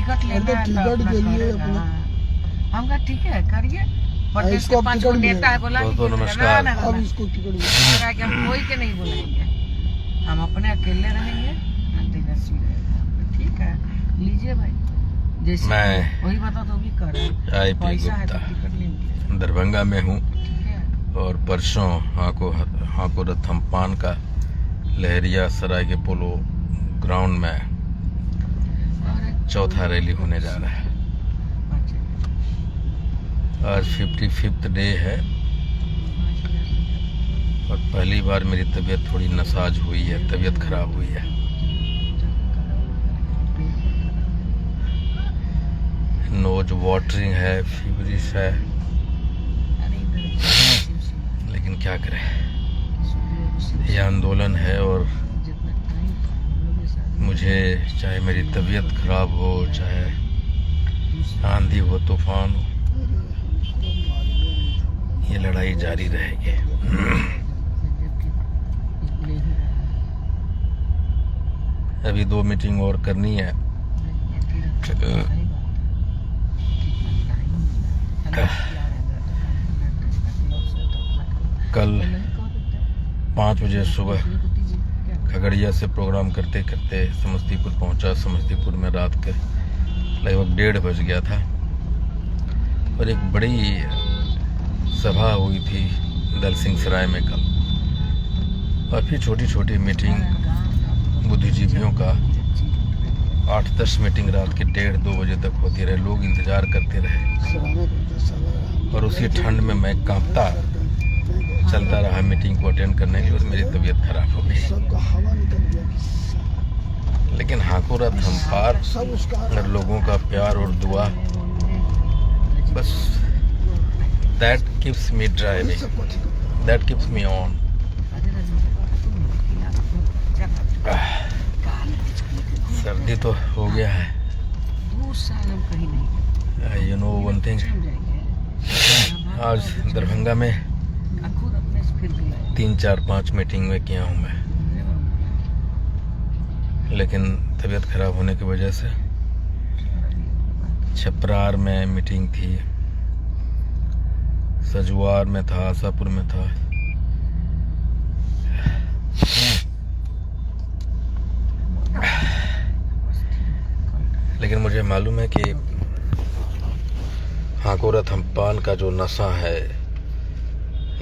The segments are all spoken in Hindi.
टिकट लेना है तो अपना करेगा। हम कहा ठीक है करिए, प्रदेश के 5 गो नेता है बोला तो नमस्कार। अब इसको टिकट कि हम कोई के नहीं बुलाएंगे, हम अपने अकेले रहेंगे, तेजस्वी रहेगा। ठीक है लीजिए भाई, जैसे मैं वही बता तो भी कर IP पैसा है तो गुप्ता टिकट नहीं मिलेगा। दरभंगा में हूँ ठीक है और परसों हाको रथम्पान का लहरिया सराय के पोलो ग्राउंड में चौथा रैली होने जा रहा है। आज 55th डे है और पहली बार मेरी तबीयत थोड़ी नसाज हुई है, तबीयत खराब हुई है। नोज वाटरिंग है, फीवरिश है, लेकिन क्या करें, ये आंदोलन है और मुझे चाहे मेरी तबीयत खराब हो, चाहे आंधी हो, तूफान हो, ये लड़ाई जारी रहेगी। अभी 2 मीटिंग और करनी है। कल 5 बजे सुबह खगड़िया से प्रोग्राम करते करते समस्तीपुर पहुंचा। समस्तीपुर में रात के लगभग 1:30 बज गया था और एक बड़ी सभा हुई थी दल सिंह सराय में कल, और फिर छोटी छोटी मीटिंग बुद्धिजीवियों का 8-10 मीटिंग रात के 1:30-2 बजे तक होती रहे। लोग इंतजार करते रहे और उसी ठंड में मैं कांपता चलता रहा मीटिंग को अटेंड करने के लिए। मेरी तबीयत खराब हो गई, लेकिन हाको रथम्पान और लोगों का प्यार और दुआ, बस that keeps me driving, that keeps me on. सर्दी तो हो गया है। You know one thing, आज दरभंगा में 3-4-5 मीटिंग में किया हूँ मैं, लेकिन तबीयत खराब होने की वजह से छपरार में मीटिंग थी, सजुआर में था, आशापुर में था। लेकिन मुझे मालूम है कि हाको रथम्पान का जो नशा है,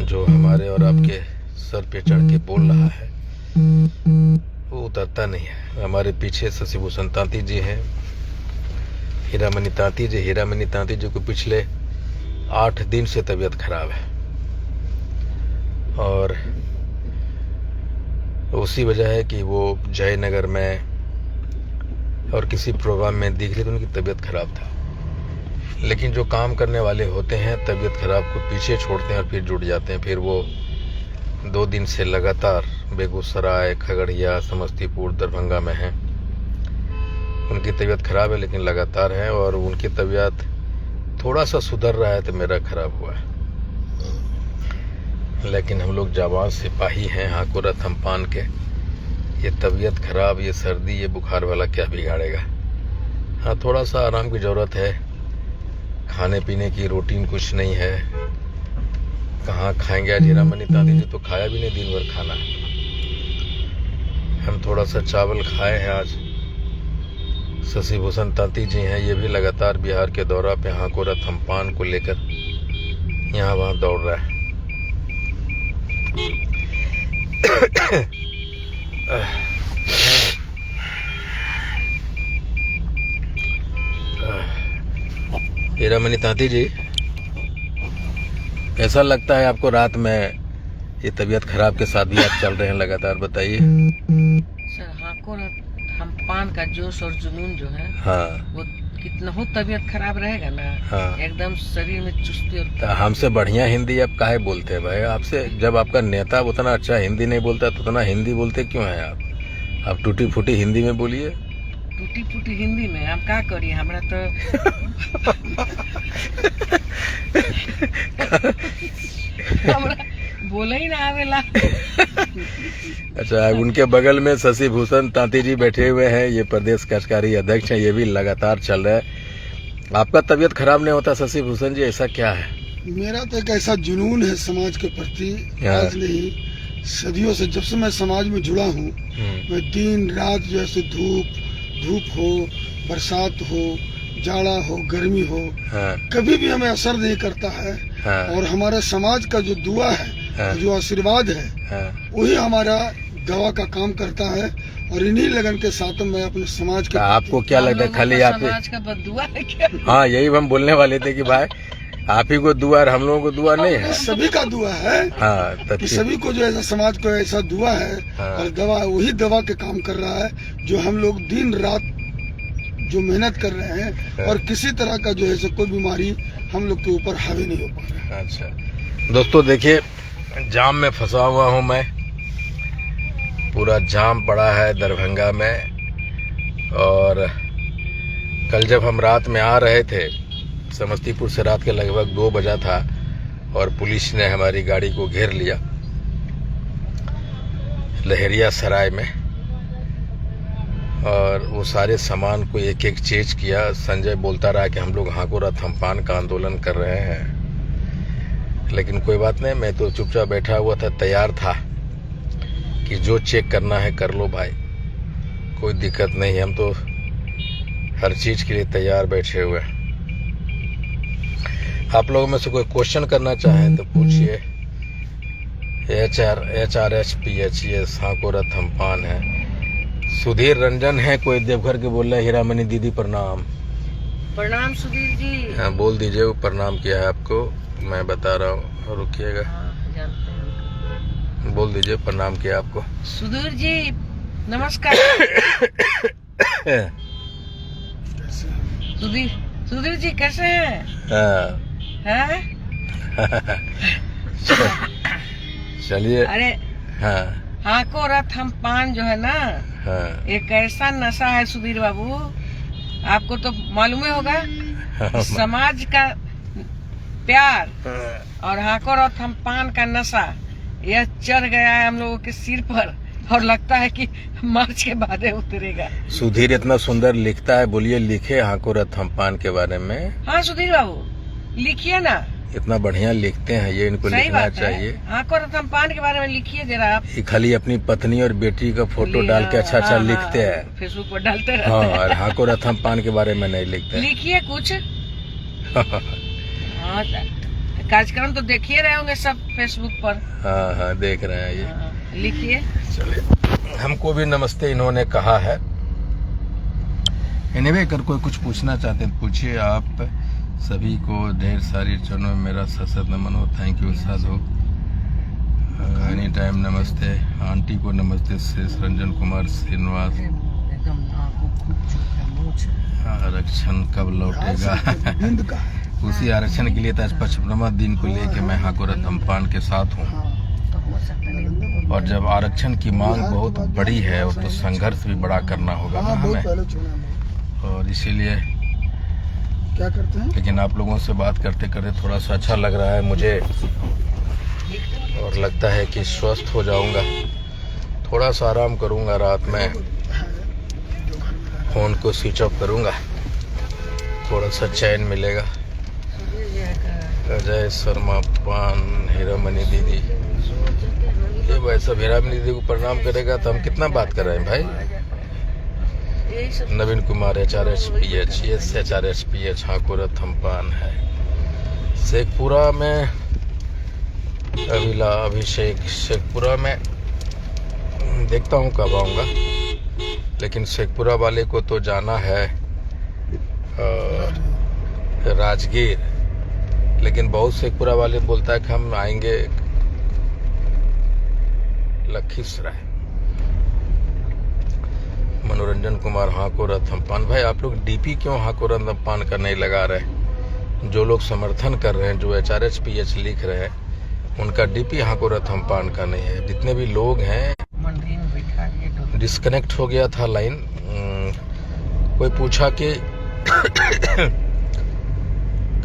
जो हमारे और आपके सर पे चढ़ के बोल रहा है, वो उतरता नहीं है। हमारे पीछे शशिभूषण तांती जी हैं, हीरामणि तांती जी को पिछले 8 दिन से तबीयत खराब है और उसी वजह है कि वो जयनगर में और किसी प्रोग्राम में दिख रही तो उनकी तबीयत खराब था। लेकिन जो काम करने वाले होते हैं तबीयत खराब को पीछे छोड़ते हैं और फिर जुट जाते हैं। फिर वो 2 दिन से लगातार बेगूसराय, खगड़िया, समस्तीपुर, दरभंगा में हैं। उनकी तबीयत खराब है लेकिन लगातार है, और उनकी तबीयत थोड़ा सा सुधर रहा है तो मेरा खराब हुआ है। लेकिन हम लोग जाबाज सिपाही हैं हाको रथम्पान के। ये तबीयत खराब, ये सर्दी, ये बुखार वाला क्या बिगाड़ेगा। हाँ, थोड़ा सा आराम की ज़रूरत है। खाने पीने की रूटीन कुछ नहीं है, कहाँ खाएंगे। आज हीरामणि तांती जी तो खाया भी नहीं दिन भर खाना। हम थोड़ा सा चावल खाए हैं आज। शशिभूषण तांती जी हैं, ये भी लगातार बिहार के दौरा पे हाको रथम्पान को लेकर यहाँ वहाँ दौड़ रहा है। हीरामणि तांती जी, कैसा लगता है आपको रात में ये तबीयत खराब के साथ भी आप चल रहे हैं लगातार, बताइए। सर हाको रथम्पान का जोश और जुनून जो है, हाँ, वो कितना हो तबीयत खराब रहेगा ना, हाँ, एकदम शरीर में चुस्ती और तो हमसे बढ़िया हिंदी आप काहे बोलते हैं भाई। आपसे जब आपका नेता उतना अच्छा हिंदी नहीं बोलता तो उतना हिंदी बोलते क्यों हैं आप टूटी फूटी हिंदी में बोलिए। टूटी फूटी हिंदी में हम क्या करिए, हमरा तो बोले ही ना आवेला। अच्छा, उनके बगल में शशि भूषण तांती जी बैठे हुए हैं, ये प्रदेश कार्यकारी अध्यक्ष हैं, ये भी लगातार चल रहा है। आपका तबीयत खराब नहीं होता शशि भूषण जी, ऐसा क्या है? मेरा तो एक ऐसा जुनून है समाज के प्रति, आज नहीं सदियों से, जब से मैं समाज में जुड़ा हूँ, मैं दिन रात जैसे धूप हो, बरसात हो, जाड़ा हो, गर्मी हो, कभी भी हमें असर नहीं करता है। और हमारे समाज का जो दुआ है, जो आशीर्वाद है, वही हमारा दवा का काम करता है। और इन्हीं लगन के साथ मैं अपने समाज के, आपको क्या लगता है खाली आप समाज का दुआ है क्या? हाँ, यही हम बोलने वाले थे कि भाई आप ही को दुआ और हम लोगों को दुआ नहीं है, सभी का दुआ है। हाँ, कि सभी को जो ऐसा समाज को ऐसा दुआ है। और दवा वही दवा के काम कर रहा है, जो हम लोग दिन रात जो मेहनत कर रहे हैं, और किसी तरह का जो है कोई बीमारी हम लोग के ऊपर हावी नहीं हो पा रहा है। अच्छा दोस्तों, देखिए जाम में फंसा हुआ हूँ मैं, पूरा जाम पड़ा है दरभंगा में। और कल जब हम रात में आ रहे थे समस्तीपुर से, रात के लगभग 2 बजा था, और पुलिस ने हमारी गाड़ी को घेर लिया लहरिया सराय में, और वो सारे सामान को एक एक चेज किया। संजय बोलता रहा कि हम लोग हाकोरा थम्पान का आंदोलन कर रहे हैं, लेकिन कोई बात नहीं, मैं तो चुपचाप बैठा हुआ था, तैयार था कि जो चेक करना है कर लो भाई, कोई दिक्कत नहीं, हम तो हर चीज के लिए तैयार बैठे हुए हैं। आप लोगों में से कोई क्वेश्चन करना चाहे तो पूछिए। HRHPH ये हाकोरा थम्पान है। सुधीर रंजन है कोई देवघर के, बोल रहे हीरामणि दीदी प्रणाम। प्रणाम सुधीर जी। हाँ, बोल दीजिए वो प्रणाम किया है आपको, मैं बता रहा हूँ, रुकिएगा। बोल दीजिए प्रणाम किया आपको। सुधीर जी नमस्कार। सुधीर जी कैसे हैं? चलिए। अरे हाकोरा थम्पान जो है ना, एक ऐसा नशा है सुधीर बाबू, आपको तो मालूम ही होगा। समाज का प्यार और हाकोरा थम्पान का नशा, यह चढ़ गया है हम लोगों के सिर पर, और लगता है कि मार्च के बाद उतरेगा। सुधीर इतना सुंदर लिखता है, बोलिए लिखे हाकोरा थम्पान के बारे में। हाँ सुधीर बाबू लिखिए ना, इतना बढ़िया लिखते हैं ये, इनको लिखना चाहिए। हाकोरा थम्पान के बारे में लिखिए जरा आप। खाली अपनी पत्नी और बेटी का फोटो डाल के अच्छा लिखते हैं, फेसबुक पर डालते रहते हैं। और हाकोरा थम्पान के बारे में नहीं लिखते। लिखिए कुछ। हाँ, कार्यक्रम तो देखिए रहे होंगे सब फेसबुक पर। हाँ देख रहे हैं ये। लिखिए। चलिए, हमको भी नमस्ते इन्होंने कहा है। एनीवे, अगर कोई कुछ पूछना चाहते हैं पूछिए। आप सभी को ढेर सारी चरणों में मेरा सशक्त नमन हो। Thank you Sadhu. Any time नमस्ते। आंटी को नमस्ते। शेष रंजन कुमार श्रीनिवास। आरक्षण कब लौटेगा? उसी आरक्षण के लिए तो आज 55वां दिन को लेके मैं हाकोरा थम्पान के साथ हूँ। और जब आरक्षण की मांग बहुत बड़ी है तो संघर्ष भी बड़ा करना होगा ना हमें, और इसीलिए क्या करते हैं। लेकिन आप लोगों से बात करते करते थोड़ा सा अच्छा लग रहा है मुझे, और लगता है कि स्वस्थ हो जाऊंगा। थोड़ा सा आराम करूंगा, रात में फोन को स्विच ऑफ करूंगा, थोड़ा सा चैन मिलेगा। अजय शर्मा पान, हीरामणि दीदी, ये भाई सब हीरामणि दीदी को प्रणाम करेगा तो हम कितना बात कर रहे हैं भाई। नवीन कुमार HRHPH, ये HRHPH हाकोरा थम्पान है। शेखपुरा में अभिषेक, शेखपुरा में देखता हूँ कब आऊँगा, लेकिन शेखपुरा वाले को तो जाना है राजगीर, लेकिन बहुत शेखपुरा वाले बोलता है कि हम आएंगे लखीसराय। मनोरंजन कुमार हाकोरा थम्पान। भाई आप लोग डीपी क्यों हाकोरा थम्पान का नहीं लगा रहे? जो लोग समर्थन कर रहे हैं, जो HRHPH लिख रहे हैं, उनका डीपी हाकोरा थम्पान का नहीं है। जितने भी लोग हैं, डिस्कनेक्ट हो गया था लाइन। कोई पूछा कि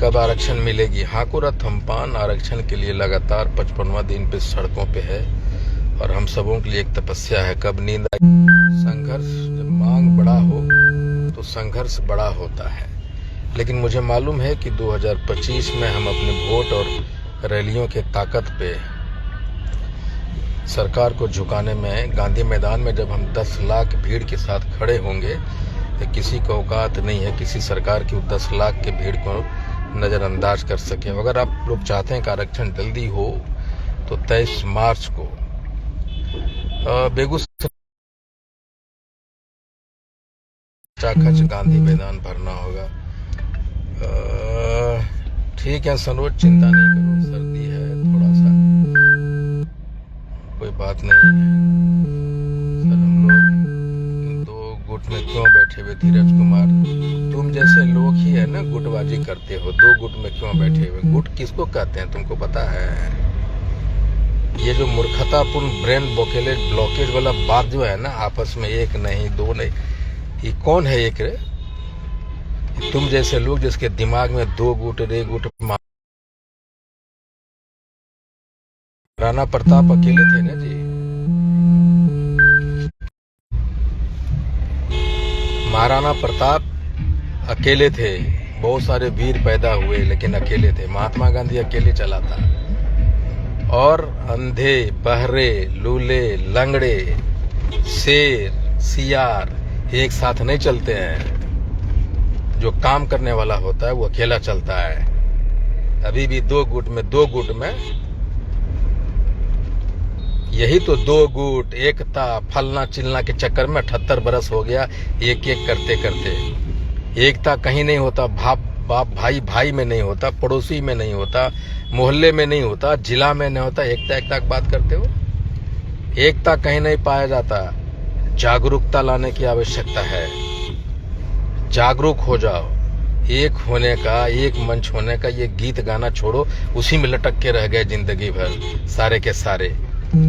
कब आरक्षण मिलेगी। हाकोरा थम्पान आरक्षण के लिए लगातार 55वां दिन पे सड़कों पे है और हम सबों के लिए एक तपस्या है। कब नींद आए। संघर्ष, जब मांग बड़ा हो तो संघर्ष बड़ा होता है। लेकिन मुझे मालूम है कि 2025 में हम अपने वोट और रैलियों के ताकत पे सरकार को झुकाने में, गांधी मैदान में जब हम 10 लाख भीड़ के साथ खड़े होंगे तो किसी को औकात नहीं है किसी सरकार की 10 लाख के भीड़ को नज़रअंदाज कर सके। अगर आप लोग चाहते हैं कि आरक्षण जल्दी हो तो 23 मार्च को बेगूसराय खच गांधी मैदान भरना होगा। ठीक है सनोज, चिंता नहीं करो, सर्दी है थोड़ा सा, कोई बात नहीं है। सर हम लोग 2 गुट में क्यों बैठे हुए धीरज कुमार? तुम जैसे लोग ही है ना गुटबाजी करते हो। 2 गुट में क्यों बैठे हुए? गुट किसको कहते हैं तुमको पता है? ये जो मूर्खतापूर्ण ब्रेन ब्लॉकेज वाला बात जो है ना, आपस में 1 नहीं 2 नहीं, ये कौन है एक रे? तुम जैसे लोग जिसके दिमाग में 2 गुट रे गुट। राणा प्रताप अकेले थे ना जी। महाराणा प्रताप अकेले थे, बहुत सारे वीर पैदा हुए लेकिन अकेले थे। महात्मा गांधी अकेले चला था। और अंधे, बहरे, लूले, लंगड़े, शेर, सियार एक साथ नहीं चलते हैं। जो काम करने वाला होता है वो अकेला चलता है। अभी भी 2 गुट में यही तो 2 गुट, एकता, फलना चिलना के चक्कर में 78 बरस हो गया एक करते करते। एकता कहीं नहीं होता, बाप भाई में नहीं होता, पड़ोसी में नहीं होता, मोहल्ले में नहीं होता, जिला में नहीं होता। एकता की बात करते हो। एकता कहीं नहीं पाया जाता। जागरूकता लाने की आवश्यकता है। जागरूक हो जाओ। एक होने का, एक मंच होने का ये गीत गाना छोड़ो, उसी में लटक के रह गए जिंदगी भर सारे के सारे।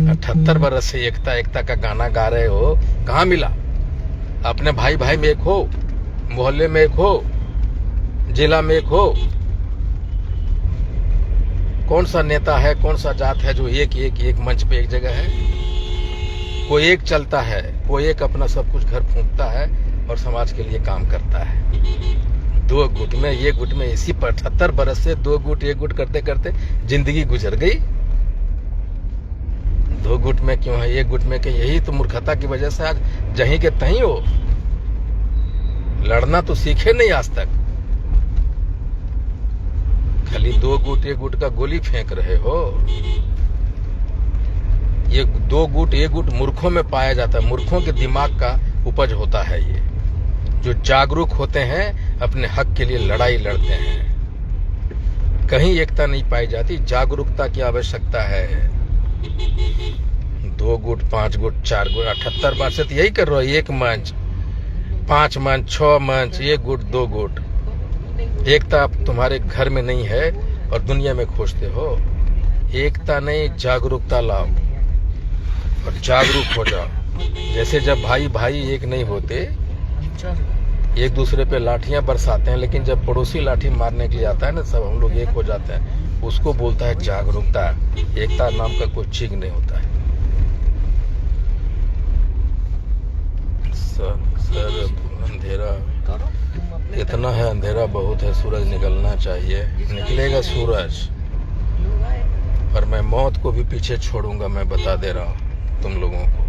78 बरस से एकता का गाना गा रहे हो, कहाँ मिला? अपने भाई में एक हो, मोहल्ले में एक हो, जिला में एक हो। कौन सा नेता है, कौन सा जात है जो एक मंच पे एक जगह है? कोई एक चलता है, कोई एक अपना सब कुछ घर फूंकता है और समाज के लिए काम करता है। 2 गुट में, ये गुट में, इसी पर 78 बरस से 2 गुट एक गुट करते करते जिंदगी गुजर गई। 2 गुट में क्यों है, 1 गुट में क्यों? यही तो मूर्खता की वजह से आज जहीं के तहीं हो। लड़ना तो सीखे नहीं आज तक, खाली 2 गुट एक गुट का गोली फेंक रहे हो। ये 2 गुट एक गुट मूर्खों में पाया जाता है। मूर्खों के दिमाग का उपज होता है ये। जो जागरूक होते हैं अपने हक के लिए लड़ाई लड़ते हैं। कहीं एकता नहीं पाई जाती, जागरूकता की आवश्यकता है। 2 गुट 5 गुट 4 गुट 78 बार से तो यही कर रहे हो। 1 मंच, 5 मंच, 6 मंच, 1 गुट 2 गुट। एकता तुम्हारे घर में नहीं है और दुनिया में खोजते हो। एकता नहीं, जागरूकता लाओ और जागरूक हो जाओ। जैसे जब भाई एक नहीं होते, एक दूसरे पे लाठियां बरसाते हैं, लेकिन जब पड़ोसी लाठी मारने के लिए आता है ना, सब हम लोग एक हो जाते हैं। उसको बोलता है जागरूकता। एकता नाम का कोई चीज नहीं होता है। सर अंधेरा इतना है, अंधेरा बहुत है, सूरज निकलना चाहिए। निकलेगा सूरज, पर मैं मौत को भी पीछे छोड़ूंगा, मैं बता दे रहा हूँ तुम लोगों को।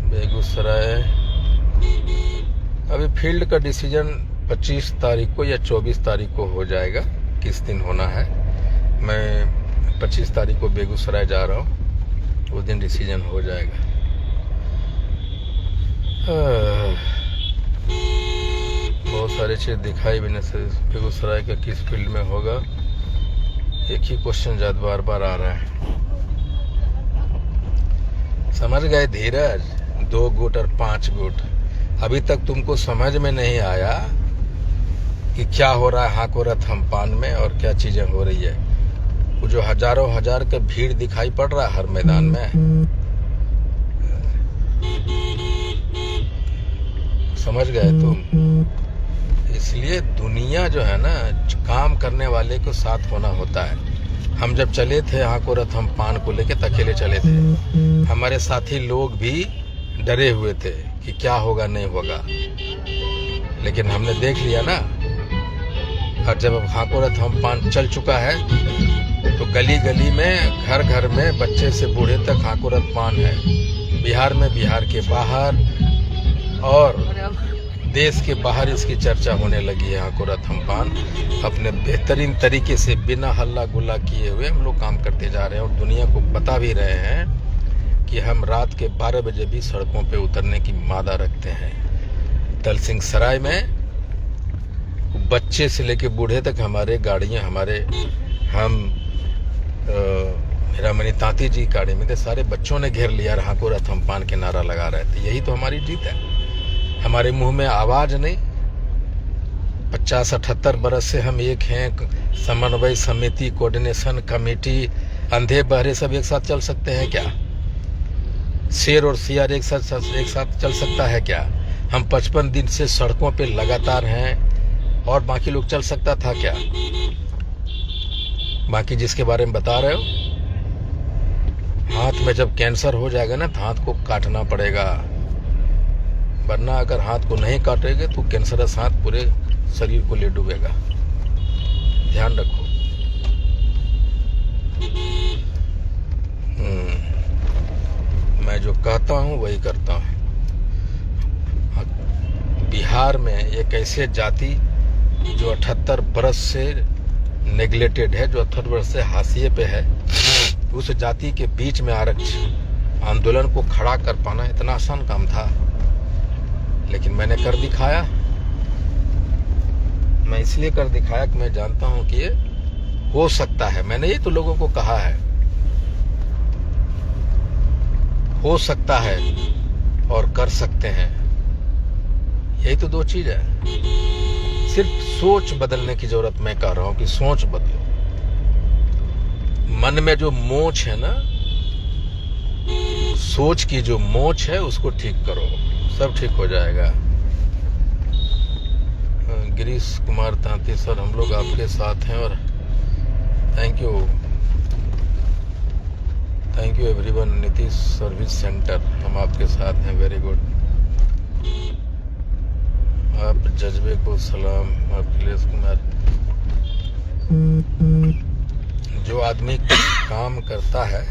बेगूसराय अभी फील्ड का डिसीजन 25 तारीख को या 24 तारीख को हो जाएगा, किस दिन होना है। मैं 25 तारीख को बेगूसराय जा रहा हूँ, उस दिन डिसीजन हो जाएगा। बहुत सारी चीज दिखाई भी नहीं, बेगूसराय का किस फील्ड में होगा। एक ही क्वेश्चन ज्यादा बार बार आ रहा है। समझ गए धीरज? 2 गुट और 5 गुट। अभी तक तुमको समझ में नहीं आया कि क्या हो रहा है हाकोरा थम्पान में और क्या चीजें हो रही है। वो जो हजारों हजार का भीड़ दिखाई पड़ रहा है हर मैदान में, समझ गए तुम? इसलिए दुनिया जो है ना, काम करने वाले को साथ होना होता है। हम जब चले थे हाकोरथ, हम पान को लेके अकेले चले थे। हमारे साथी लोग भी डरे हुए थे कि क्या होगा नहीं होगा, लेकिन हमने देख लिया ना। और जब हाकोरथ हम पान चल चुका है तो गली गली में, घर घर में, बच्चे से बूढ़े तक हाकोरथ पान है। बिहार में, बिहार के बाहर और देश के बाहर इसकी चर्चा होने लगी है। हाकोरथ हम पान अपने बेहतरीन तरीके से बिना हल्ला गुल्ला किए हुए हम लोग काम करते जा रहे हैं, और दुनिया को बता भी रहे हैं कि हम रात के 12 बजे भी सड़कों पे उतरने की मादा रखते हैं। दलसिंह सराय में बच्चे से लेके बूढ़े तक हमारे गाड़ियां, मेरा मनी तांती जी गाड़ी में थे, सारे बच्चों ने घेर लिया, हाकोरथ हम पान के नारा लगा रहे थे। यही तो हमारी जीत है। हमारे मुंह में आवाज नहीं। 50-78 बरस से हम एक हैं। समन्वय समिति, कोऑर्डिनेशन कमेटी, अंधे बहरे सब एक साथ चल सकते हैं क्या? शेर और सियार एक साथ चल सकता है क्या? हम 55 दिन से सड़कों पे लगातार हैं, और बाकी लोग चल सकता था क्या? बाकी जिसके बारे में बता रहे हो, हाथ में जब कैंसर हो जाएगा ना, तो हाथ को काटना पड़ेगा, वरना अगर हाथ को नहीं काटेगा तो कैंसरस हाथ पूरे शरीर को ले डूबेगा। ध्यान रखो। मैं जो कहता हूँ वही करता हूँ। बिहार में एक ऐसे जाति जो 78 बरस से नेग्लेक्टेड है, जो 78 बरस से हाशिए पे है, उस जाति के बीच में आरक्षण आंदोलन को खड़ा कर पाना इतना आसान काम था, लेकिन मैंने कर दिखाया। मैं इसलिए कर दिखाया कि मैं जानता हूं कि ये हो सकता है। मैंने ये तो लोगों को कहा है, हो सकता है और कर सकते हैं। यही तो दो चीज है। सिर्फ सोच बदलने की जरूरत, मैं कह रहा हूं कि सोच बदलो। मन में जो मोच है ना, सोच की जो मोच है, उसको ठीक करो, सब ठीक हो जाएगा। गिरीश कुमार तांती सर, हम लोग आपके साथ हैं, और thank you everyone. Nitish service centre, हम आपके साथ हैं, वेरी गुड। आप जज्बे को सलाम। अखिलेश कुमार, जो आदमी काम करता है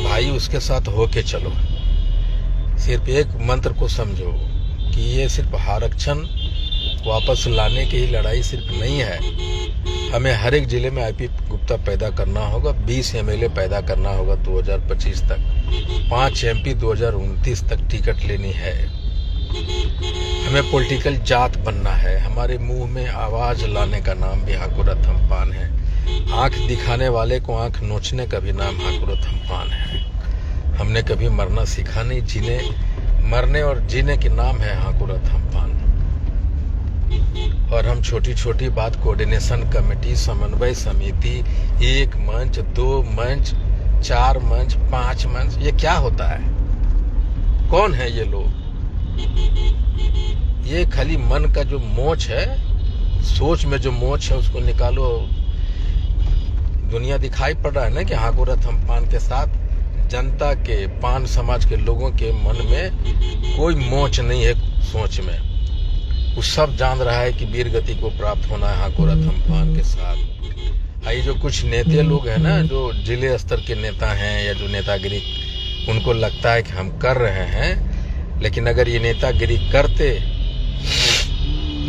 भाई, उसके साथ होके चलो। सिर्फ एक मंत्र को समझो कि ये सिर्फ आरक्षण वापस लाने की ही लड़ाई सिर्फ नहीं है। हमें हर एक जिले में आईपी गुप्ता पैदा करना होगा, 20 एमएलए पैदा करना होगा 2025 तक, 5 एमपी 2029 तक टिकट लेनी है। हमें पॉलिटिकल जात बनना है। हमारे मुंह में आवाज लाने का नाम भी हाकोरथ हम पान है। आंख दिखाने वाले को आंख नोचने का भी नाम हाकोरथ हम पान है। हमने कभी मरना सीखा नहीं, मरने और जीने के नाम है हाकोरथ हम पान। और हम छोटी छोटी बात, कोऑर्डिनेशन कमेटी, समन्वय समिति, 1 मंच, 2 मंच, 4 मंच, 5 मंच, ये क्या होता है? कौन है ये लोग? ये खाली मन का जो मोच है, सोच में जो मोच है, उसको निकालो। दुनिया दिखाई पड़ रहा है ना कि हाकोरथ हम पान के साथ जनता के, पान समाज के लोगों के मन में कोई मोच नहीं है। सोच में वो सब जान रहा है कि वीर गति को प्राप्त होना है हाकोरथ हम पान के साथ। ये जो कुछ नेता लोग हैं ना, जो जिले स्तर के नेता हैं या जो नेतागिरी, उनको लगता है कि हम कर रहे हैं, लेकिन अगर ये नेतागिरी करते,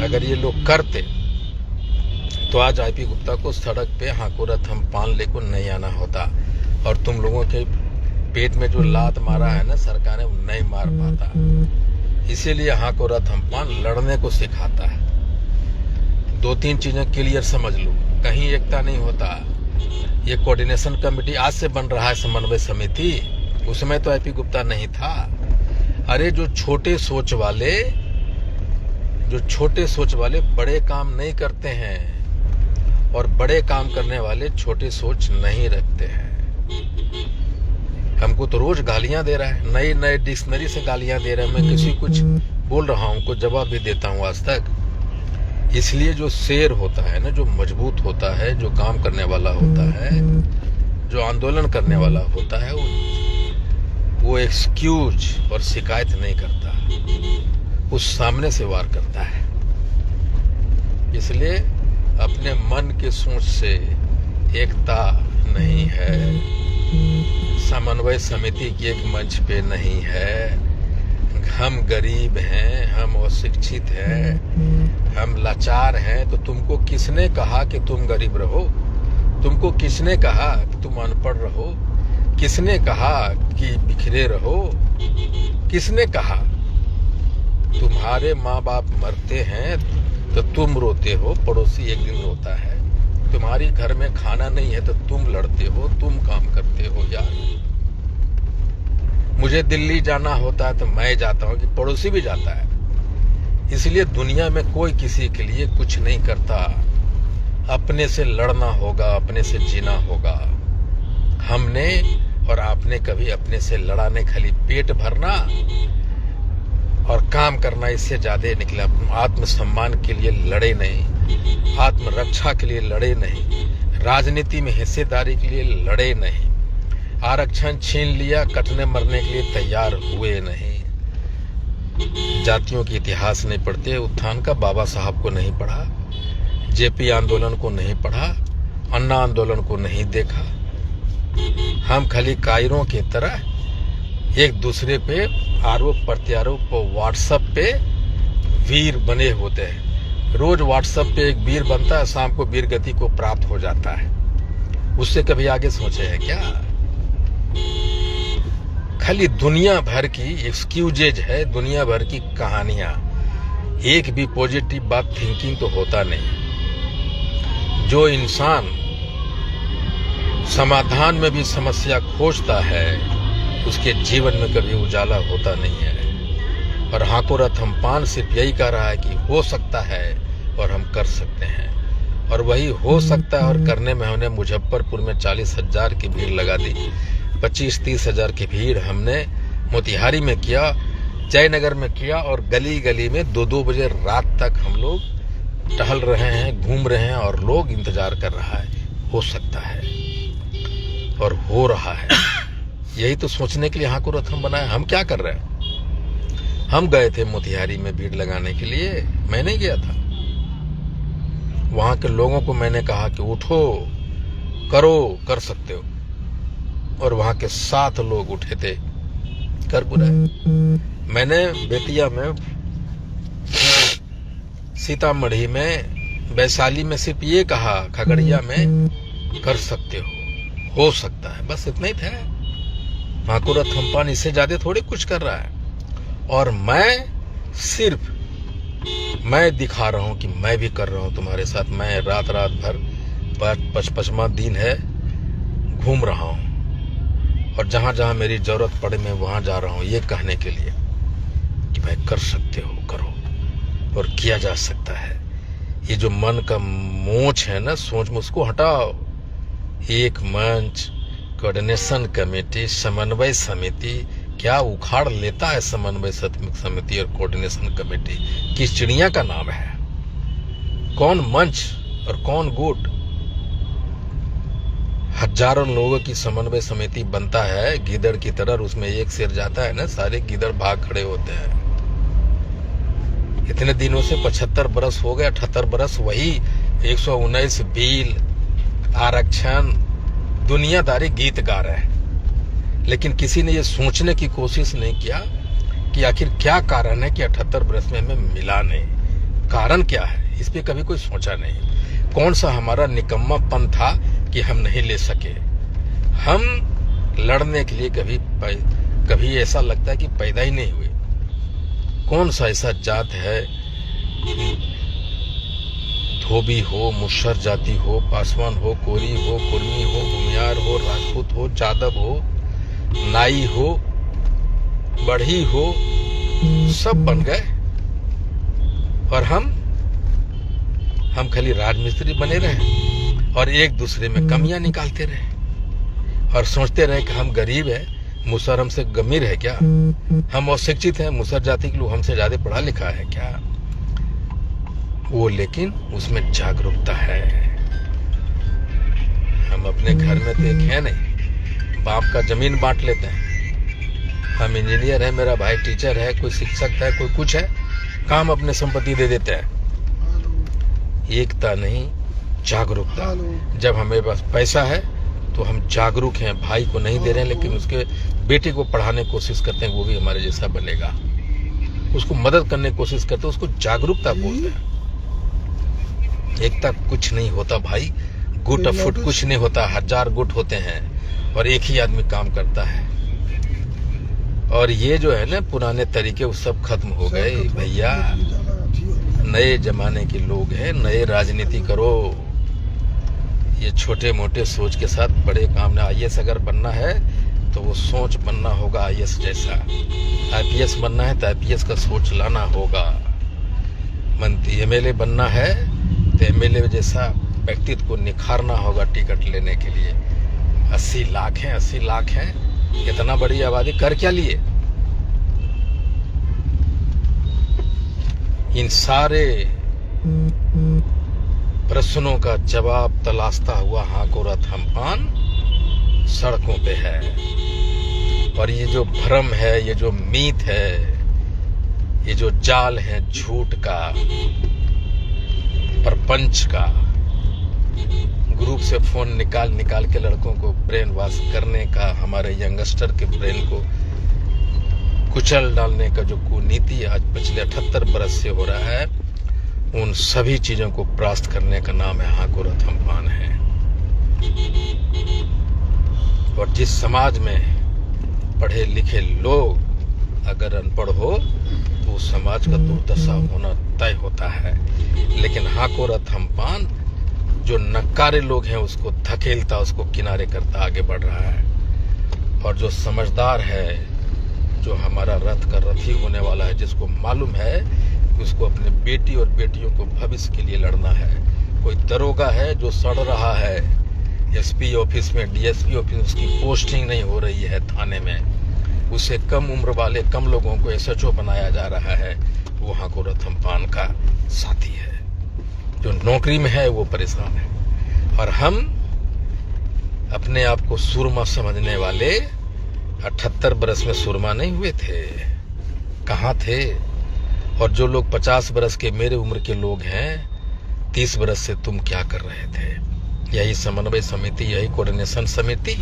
अगर ये लोग करते, तो आज आईपी गुप्ता को सड़क पे हाकोरथ हम पान लेको नहीं आना होता, और तुम लोगों के पेट में जो लात मारा है ना सरकार ने, वो नहीं मार पाता। इसीलिए हाकोरथ हम पान लड़ने को सिखाता है। 2-3 चीजें क्लियर समझ लो, कहीं एकता नहीं होता। ये कोऑर्डिनेशन कमेटी आज से बन रहा है, समन्वय समिति, उसमें तो आईपी गुप्ता नहीं था। अरे जो छोटे सोच वाले बड़े काम नहीं करते हैं, और बड़े काम करने वाले छोटे सोच नहीं रखते हैं। हमको तो रोज गालियां दे रहा है, नई डिक्शनरी से गालियां दे रहा है। मैं किसी कुछ बोल रहा हूं, को जवाब भी देता हूं आज तक। इसलिए जो शेर होता है ना, जो मजबूत होता है, जो काम करने वाला होता है, जो आंदोलन करने वाला होता है, वो एक्सक्यूज और शिकायत नहीं करता, उस सामने से वार करता है। इसलिए अपने मन के सोच से एकता नहीं है, समन्वय समिति की एक मंच पे नहीं है। हम गरीब हैं, हम अशिक्षित हैं, हम लाचार हैं, तो तुमको किसने कहा कि तुम गरीब रहो? तुमको किसने कहा कि तुम अनपढ़ रहो? किसने कहा कि बिखरे रहो? किसने कहा? तुम्हारे माँ बाप मरते हैं तो तुम रोते हो, पड़ोसी एक दिन रोता है। तुम्हारी घर में खाना नहीं है तो तुम लड़ते हो, तुम काम करते हो। यार, मुझे दिल्ली जाना होता है तो मैं जाता हूँ कि पड़ोसी भी जाता है। इसलिए दुनिया में कोई किसी के लिए कुछ नहीं करता। अपने से लड़ना होगा, अपने से जीना होगा। हमने और आपने कभी अपने से लड़ा नहीं, खाली पेट भरना और काम करना, इससे ज्यादा निकला। आत्मसम्मान के लिए लड़े नहीं, आत्मरक्षा के लिए लड़े नहीं, राजनीति में हिस्सेदारी के लिए लड़े नहीं, आरक्षण छीन लिया, कटने मरने के लिए तैयार हुए नहीं। जातियों के इतिहास नहीं पढ़ते, उत्थान का बाबा साहब को नहीं पढ़ा, जेपी आंदोलन को नहीं पढ़ा, अन्ना आंदोलन को नहीं देखा। हम खाली कायरों की तरह एक दूसरे पे आरोप प्रत्यारोप व्हाट्सएप पे वीर बने होते हैं। रोज व्हाट्सएप पे एक वीर बनता है, शाम को वीर गति को प्राप्त हो जाता है। उससे कभी आगे सोचे हैं क्या? खाली दुनिया भर की एक्सक्यूजेज है, दुनिया भर की कहानियां। एक भी पॉजिटिव बात थिंकिंग तो होता नहीं। जो इंसान समाधान में भी समस्या खोजता है, उसके जीवन में कभी उजाला होता नहीं है। और हाको रथम्पान सिर्फ यही कह रहा है कि हो सकता है और हम कर सकते हैं। और वही हो सकता है और करने में हमने मुजफ्फरपुर में 40,000 की भीड़ लगा दी, 25-30 हजार की भीड़ हमने मोतिहारी में किया, जयनगर में किया, और गली गली में 2-2 बजे रात तक हम लोग टहल रहे हैं, घूम रहे हैं, और लोग इंतजार कर रहा है। हो सकता है और हो रहा है। यही तो सोचने के लिए हाको रथ हम बनाए। हम क्या कर रहे हैं? हम गए थे मोतिहारी में भीड़ लगाने के लिए, मैं नहीं गया था। वहां के लोगों को मैंने कहा कि उठो, करो, कर सकते हो। और वहां के 7 लोग उठे थे, कर बुराए। मैंने बेतिया में, सीतामढ़ी में, वैशाली में सिर्फ ये कहा, खगड़िया में कर सकते हो सकता है, बस इतना ही था। हाको रथम्पान इससे ज्यादा थोड़ी कुछ कर रहा है। और मैं दिखा रहा हूं कि मैं भी कर रहा हूं तुम्हारे साथ। मैं रात भर 55वां दिन है, घूम रहा हूं, और जहां जहां मेरी जरूरत पड़े मैं वहां जा रहा हूं, ये कहने के लिए कि भाई कर सकते हो, करो, और किया जा सकता है। ये जो मन का मोच है ना, सोच में, उसको हटाओ। एक मंच, कोऑर्डिनेशन कमेटी, समन्वय समिति क्या उखाड़ लेता है? समन्वय समिति और कोऑर्डिनेशन कमेटी किस चिड़िया का नाम है? कौन मंच और कौन गुट? हजारों लोगों की समन्वय समिति बनता है गिदड़ की तरह, उसमें एक शेर जाता है ना, सारे गिदड़ भाग खड़े होते हैं। इतने दिनों से 75 बरस हो गए, 78 बरस वही 119 बिल, आरक्षण, दुनियादारी गीत गा रहे हैं। लेकिन किसी ने ये सोचने की कोशिश नहीं किया कि आखिर क्या कारण है कि 78 बरस में हमें मिला नहीं। कारण क्या है? इस पे कभी कोई सोचा नहीं। कौन सा हमारा निकम्मापन था कि हम नहीं ले सके? हम लड़ने के लिए कभी ऐसा लगता है कि पैदा ही नहीं हुए। कौन सा ऐसा जात है, धोबी हो, मुसहर जाति हो, पासवान हो, कोरी हो, कुर्मी हो, भूमियार हो, राजपूत हो, जादव हो, नाई हो, बढ़ी हो, सब बन गए। और हम खाली राजमिस्त्री बने रहे और एक दूसरे में कमियां निकालते रहे और सोचते रहे कि हम गरीब हैं, मुसहर हमसे गंभीर है क्या? हम अशिक्षित हैं, मुसहर जाति के लोग हमसे ज्यादा पढ़ा लिखा है क्या? वो लेकिन उसमें जागरूकता है। हम अपने घर में तो एक है नहीं, बाप का जमीन बांट लेते हैं। हम इंजीनियर है, मेरा भाई टीचर है, कोई शिक्षक है, कोई कुछ है, काम अपने संपत्ति दे देते हैं। एकता नहीं, जागरूकता। जब हमें पास पैसा है तो हम जागरूक हैं, भाई को नहीं दे रहे हैं लेकिन उसके बेटे को पढ़ाने की कोशिश करते हैं, वो भी हमारे जैसा बनेगा। उसको मदद करने की कोशिश करते हैं, उसको जागरूकता बोलते हैं। एकता कुछ नहीं होता भाई, गुट ऑफ फुट कुछ नहीं होता, 1000 गुट होते हैं और एक ही आदमी काम करता है। और ये जो है ना पुराने तरीके वो सब खत्म हो गए भैया। नए जमाने के लोग हैं, नए राजनीति करो। ये छोटे मोटे सोच के साथ बड़े काम ना। IAS अगर बनना है तो वो सोच बनना होगा IAS जैसा। IPS बनना है तो IPS का सोच लाना होगा। मंत्री MLA बनना है तो MLA जैसा व्यक्तित्व को निखारना होगा टिकट लेने के लिए। 80 लाख हैं, 80 लाख हैं, इतना बड़ी आबादी कर क्या लिए? इन सारे प्रश्नों का जवाब तलाशता हुआ हाकोरथ अम्फान सड़कों पे है। और ये जो भ्रम है, ये जो मीथ है, ये जो जाल है झूठ का, प्रपंच का, ग्रुप से फोन निकाल के लड़कों को ब्रेन वॉश करने का, हमारे यंगस्टर के ब्रेन को कुचल डालने का जो कुनीति आज पिछले 78 बरस से हो रहा है, उन सभी चीजों को परास्त करने का नाम है हाकोरथ अम्फान है। और जिस समाज में पढ़े लिखे लोग अगर अनपढ़ हो तो उस समाज का दुर्दशा होना तय होता है। लेकिन हाकोरथ अम्फान जो नक्कारे लोग हैं उसको धकेलता, उसको किनारे करता आगे बढ़ रहा है। और जो समझदार है, जो हमारा रथ का रथी होने वाला है, जिसको मालूम है कि उसको अपने बेटी और बेटियों को भविष्य के लिए लड़ना है। कोई दरोगा है जो सड़ रहा है SP ऑफिस में, DSP ऑफिस में, उसकी पोस्टिंग नहीं हो रही है थाने में, उससे कम उम्र वाले कम लोगों को SHO बनाया जा रहा है, वो हाकोरथ अम्फान का साथी है। जो नौकरी में है वो परेशान है। और हम अपने आप को सुरमा समझने वाले 78 बरस में सुरमा नहीं हुए थे, कहाँ थे? और जो लोग 50 बरस के मेरे उम्र के लोग हैं, 30 बरस से तुम क्या कर रहे थे? यही समन्वय समिति, यही कोऑर्डिनेशन समिति,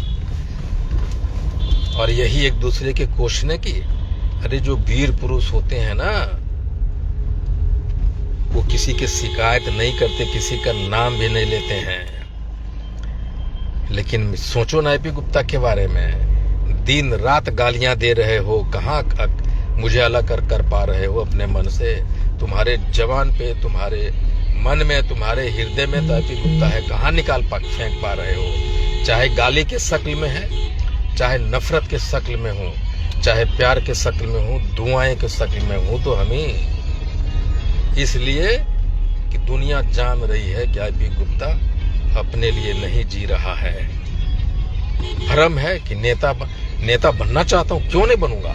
और यही एक दूसरे के कोसने की। अरे जो वीर पुरुष होते हैं ना, वो किसी की शिकायत नहीं करते, किसी का नाम भी नहीं लेते हैं। लेकिन सोचो ना IP गुप्ता के बारे में, दिन रात गालियां दे रहे हो, कहाँ मुझे अलग कर पा रहे हो अपने मन से? तुम्हारे जवान पे, तुम्हारे मन में, तुम्हारे हृदय में तो IP गुप्ता है, कहाँ फेंक पा रहे हो? चाहे गाली के शक्ल में है, चाहे नफरत के शक्ल में हो, चाहे प्यार के शक्ल में हो, दुआएं के शक्ल में हो, तो हमें इसलिए कि दुनिया जान रही है कि IP गुप्ता अपने लिए नहीं जी रहा है। भ्रम है कि नेता बनना चाहता हूं, क्यों नहीं बनूंगा?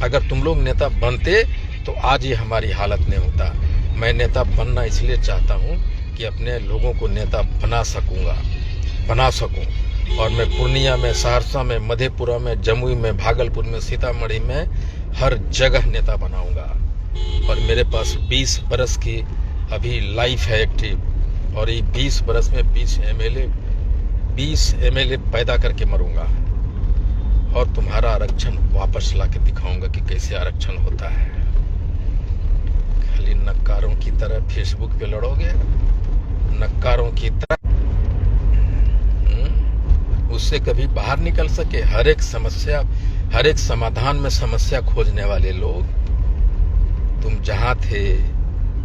अगर तुम लोग नेता बनते तो आज ये हमारी हालत नहीं होता। मैं नेता बनना इसलिए चाहता हूं कि अपने लोगों को नेता बना सकूं। और मैं पूर्णिया में, सहरसा में, मधेपुरा में, जमुई में, भागलपुर में, सीतामढ़ी में हर जगह नेता बनाऊंगा। और मेरे पास 20 बरस की अभी लाइफ है एक्टिव, और ये 20 बरस में 20 MLA पैदा करके मरूंगा। और तुम्हारा आरक्षण वापस ला के दिखाऊंगा कि कैसे आरक्षण होता है। खाली नक्कारों की तरह फेसबुक पे लड़ोगे, नक्कारों की तरह उससे कभी बाहर निकल सके? हर एक समाधान में समस्या खोजने वाले लोग, तुम जहां थे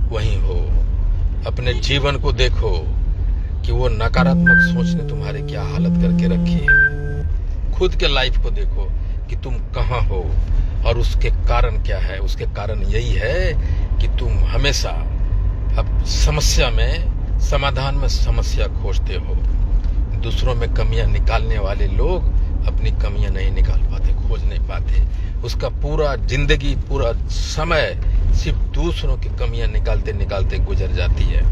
वहीं हो। अपने जीवन को देखो कि वो नकारात्मक सोच ने तुम्हारे क्या हालत करके रखी है। खुद के लाइफ को देखो कि तुम कहाँ हो और उसके कारण क्या है। उसके कारण यही है कि तुम हमेशा अब समस्या में, समाधान में समस्या खोजते हो। दूसरों में कमियां निकालने वाले लोग अपनी कमियां नहीं निकाल पाते। खोज नहीं पाते। उसका पूरा जिंदगी, पूरा समय सिर्फ दूसरों की कमियां निकालते निकालते गुजर जाती है।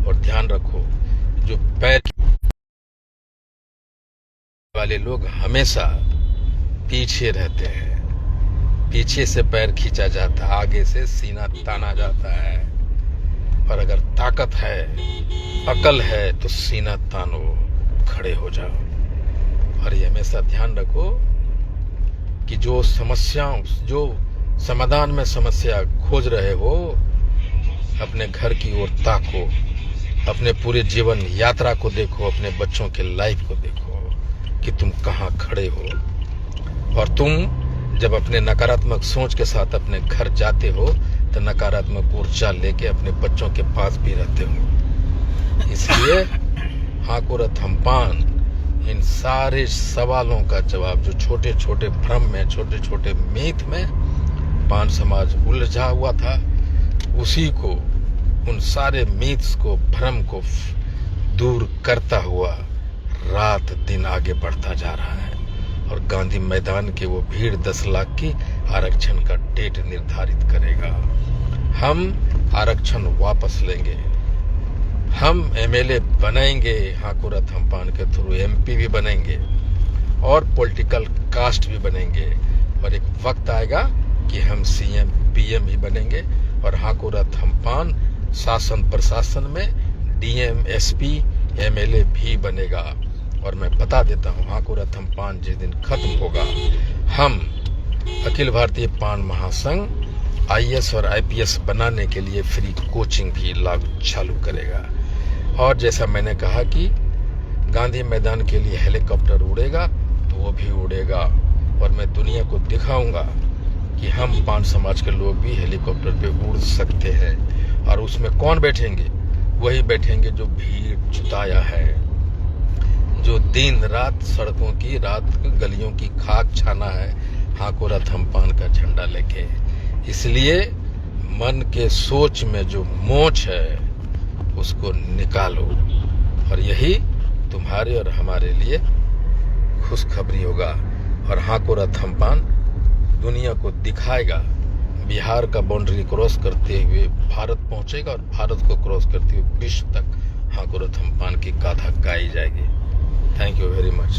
और ध्यान रखो, जो पैर वाले लोग हमेशा पीछे रहते हैं। पीछे से पैर खींचा जाता है, आगे से सीना ताना जाता है। और अगर ताकत है, अकल है, तो सीना तानो, खड़े हो जाओ। और ये हमेशा ध्यान रखो कि जो समाधान में समस्या खोज रहे हो, अपने घर की ओर ताको, अपने पूरे जीवन यात्रा को देखो, अपने बच्चों के लाइफ को देखो कि तुम कहाँ खड़े हो। और तुम जब अपने नकारात्मक सोच के साथ अपने घर जाते हो तो नकारात्मक ऊर्जा लेके अपने बच्चों के पास भी रहते हो। इसलिए हाकुरत हमपान इन सारे सवालों का जवाब, जो छोटे छोटे भ्रम में, छोटे छोटे मीथ में पान समाज उलझा हुआ था, उसी को, उन सारे मीथ्स को, भ्रम को दूर करता हुआ रात दिन आगे बढ़ता जा रहा है। और गांधी मैदान की वो भीड़ 10 लाख की आरक्षण का डेट निर्धारित करेगा। हम आरक्षण वापस लेंगे, हम एमएलए बनेंगे, हाकुरत हमपान के थ्रू एमपी भी बनेंगे और पॉलिटिकल कास्ट भी बनेंगे। और एक वक्त आएगा कि हम सीएम पीएम भी बनेंगे। और हाकुरत हमपान शासन प्रशासन में डीएम एसपी एमएलए भी बनेगा। और मैं बता देता हूँ, हाकुरत हमपान जिस दिन खत्म होगा, हम अखिल भारतीय पान महासंघ आईएएस और आईपीएस बनाने के लिए फ्री कोचिंग भी लागू चालू करेगा। और जैसा मैंने कहा कि गांधी मैदान के लिए हेलीकॉप्टर उड़ेगा तो वो भी उड़ेगा। और मैं दुनिया को दिखाऊंगा कि हम पान समाज के लोग भी हेलीकॉप्टर पे उड़ सकते हैं। और उसमें कौन बैठेंगे? वही बैठेंगे जो भीड़ जुटाया है, जो दिन रात सड़कों की, रात गलियों की खाक छाना है हाकुरत हमपान का झंडा लेके। इसलिए मन के सोच में जो मोच है उसको निकालो। और यही तुम्हारे और हमारे लिए खुशखबरी होगा। और हाकुरत हमपान दुनिया को दिखाएगा, बिहार का बाउंड्री क्रॉस करते हुए भारत पहुंचेगा और भारत को क्रॉस करते हुए विश्व तक हाकुरत हमपान की गाथा गाई जाएगी। Thank you very much.